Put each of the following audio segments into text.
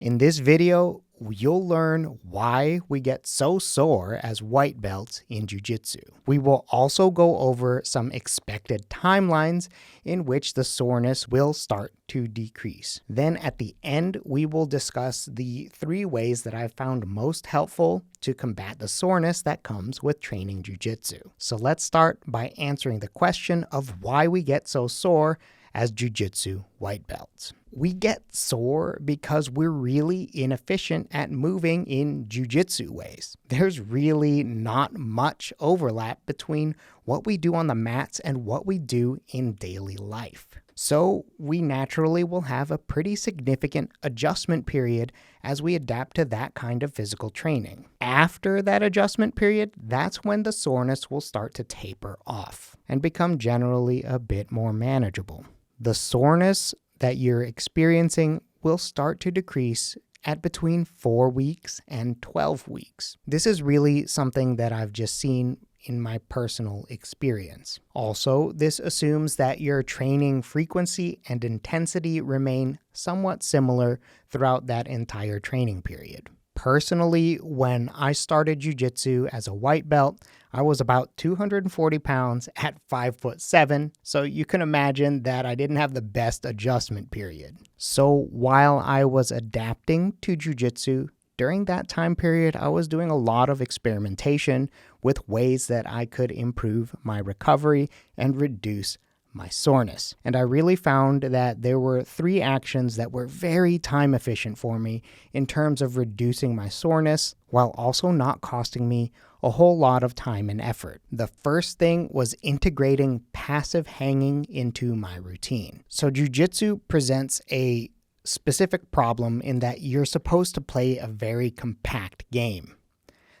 In this video, you'll learn why we get so sore as white belts in jiu-jitsu. We will also go over some expected timelines in which the soreness will start to decrease. Then at the end, we will discuss the 3 ways that I've found most helpful to combat the soreness that comes with training jiu-jitsu. So let's start by answering the question of why we get so sore as jiu-jitsu white belts. We get sore because we're really inefficient at moving in jiu-jitsu ways. There's really not much overlap between what we do on the mats and what we do in daily life. So we naturally will have a pretty significant adjustment period as we adapt to that kind of physical training. After that adjustment period, that's when the soreness will start to taper off and become generally a bit more manageable. The soreness that you're experiencing will start to decrease at between 4 weeks and 12 weeks. This is really something that I've just seen in my personal experience. Also, this assumes that your training frequency and intensity remain somewhat similar throughout that entire training period. Personally, when I started jiu-jitsu as a white belt, I was about 240 pounds at 5'7", so you can imagine that I didn't have the best adjustment period. So while I was adapting to jiu-jitsu, during that time period, I was doing a lot of experimentation with ways that I could improve my recovery and reduce my soreness. And I really found that there were 3 actions that were very time efficient for me in terms of reducing my soreness while also not costing me a whole lot of time and effort. The first thing was integrating passive hanging into my routine. So jiu-jitsu presents a specific problem in that you're supposed to play a very compact game.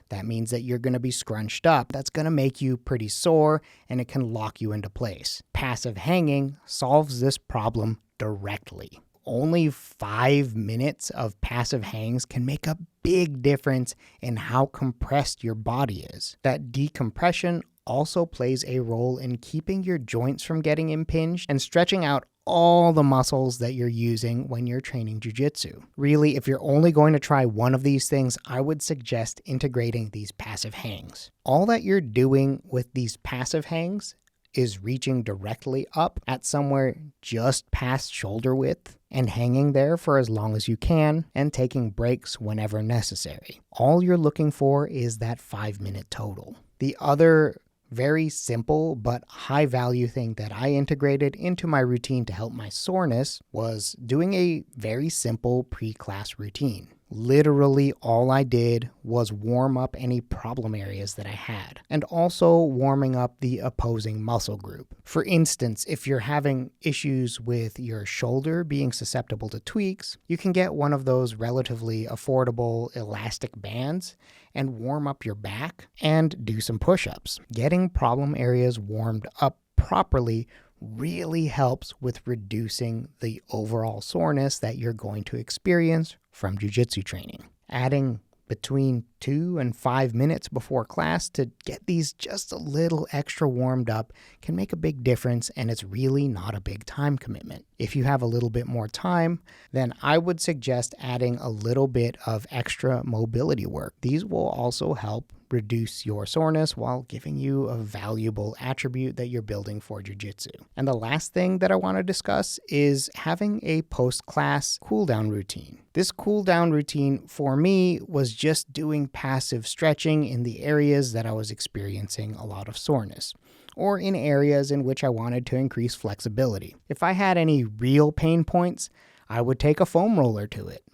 That means that you're going to be scrunched up. That's going to make you pretty sore, and it can lock you into place. Passive hanging solves this problem directly. Only 5 minutes of passive hangs can make a big difference in how compressed your body is. That decompression also plays a role in keeping your joints from getting impinged and stretching out all the muscles that you're using when you're training jiu-jitsu. Really, if you're only going to try one of these things, I would suggest integrating these passive hangs. All that you're doing with these passive hangs is reaching directly up at somewhere just past shoulder width and hanging there for as long as you can and taking breaks whenever necessary. All you're looking for is that 5-minute total. The other very simple but high value thing that I integrated into my routine to help my soreness was doing a very simple pre-class routine. Literally all I did was warm up any problem areas that I had, and also warming up the opposing muscle group. For instance, if you're having issues with your shoulder being susceptible to tweaks, you can get one of those relatively affordable elastic bands and warm up your back and do some push-ups. Getting problem areas warmed up properly really helps with reducing the overall soreness that you're going to experience from jiu-jitsu training. Adding between 2 and 5 minutes before class to get these just a little extra warmed up can make a big difference, and it's really not a big time commitment. If you have a little bit more time, then I would suggest adding a little bit of extra mobility work. These will also help reduce your soreness while giving you a valuable attribute that you're building for jiu-jitsu. And the last thing that I want to discuss is having a post-class cool-down routine. This cool-down routine for me was just doing passive stretching in the areas that I was experiencing a lot of soreness, or in areas in which I wanted to increase flexibility. If I had any real pain points, I would take a foam roller to it.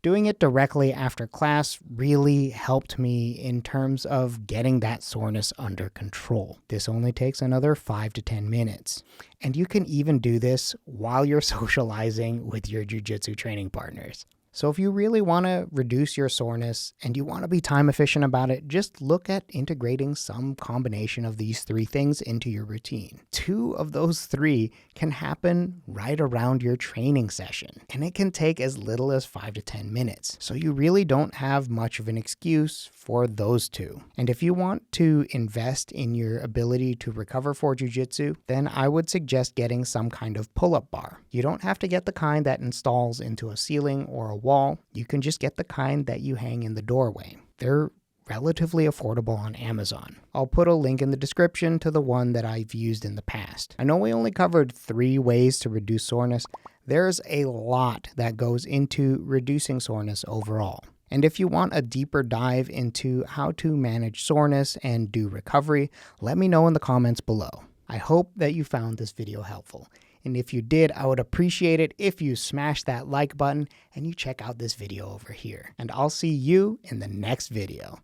Doing it directly after class really helped me in terms of getting that soreness under control. This only takes another 5 to 10 minutes. And you can even do this while you're socializing with your jiu-jitsu training partners. So if you really want to reduce your soreness and you want to be time efficient about it, just look at integrating some combination of these 3 things into your routine. 2 of those 3 can happen right around your training session, and it can take as little as 5 to 10 minutes. So you really don't have much of an excuse for those 2. And if you want to invest in your ability to recover for jiu-jitsu, then I would suggest getting some kind of pull-up bar. You don't have to get the kind that installs into a ceiling or a wall. You can just get the kind that you hang in the doorway. They're relatively affordable on Amazon. I'll put a link in the description to the one that I've used in the past. I know we only covered 3 ways to reduce soreness. There's a lot that goes into reducing soreness overall. And if you want a deeper dive into how to manage soreness and do recovery, let me know in the comments below. I hope that you found this video helpful. And if you did, I would appreciate it if you smash that like button and you check out this video over here. And I'll see you in the next video.